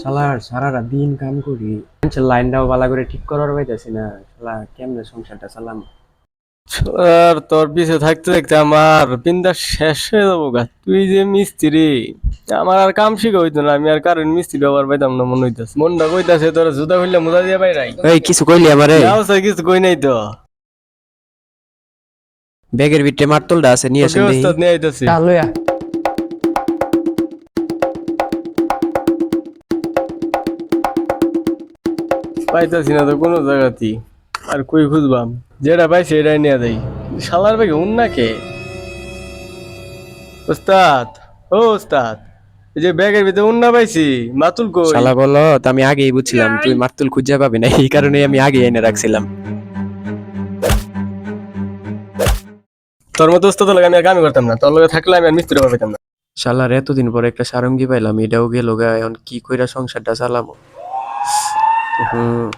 শালার সারা রাত দিন কাম করি, লাইনটাও ভালো করে ঠিক করার পাইতেছি না। শালা কেমনে সংসারটা চালাম। আর তোর পিছে থাকতে থাকতে আমার বিন্দাস শেষ হয়ে যাবো গা। তুই যে মিস্ত্রি, আমার আর কাম শিখা হইতো না। আমি আর কারেন্ট মিস্ত্রি ব্যবহার পাইতাম না মনে হইতাছে। মনটা কইতাছে তোর জুতা খুললে মুদা দিয়ে বাইরাই। এই কিছু কইলি আমারে? যাও স্যার, কিছু কই নাই তো। ব্যাগের ভিতরে মারতলটা আছে, নিয়ে ওকে আসেন দেখি। ওস্তাদ, নিয়ে আইতাছি। লইয়া পাইতাছি না তো কোনো জায়গাতেই। আর কই খুঁজবাম? যেটা পাইছি এটাই নিয়ে দেই। শালার ভাই উন্না কে? ওস্তাদ, ও ওস্তাদ, এই যে ব্যাগের ভিতরে উন্না পাইছি, মাতুল কই? শালা বলো তো, আমি আগেই বুঝছিলাম তুই মারতুল খুঁজে পাবি না, এই কারণে আমি আগে এনে রাখছিলাম। তোর মতো ওস্তাদ লাগে আমি আর কামই করতাম না। তোর লগে থাকলে আমি আর মিস্ত্রি ব্যবহার পাইতাম না। শালার এতদিন পরে একটা সারঙ্গি পাইলাম, এটাও গেল গা, এখন কি কইরা সংসারটা চালামো। হুম।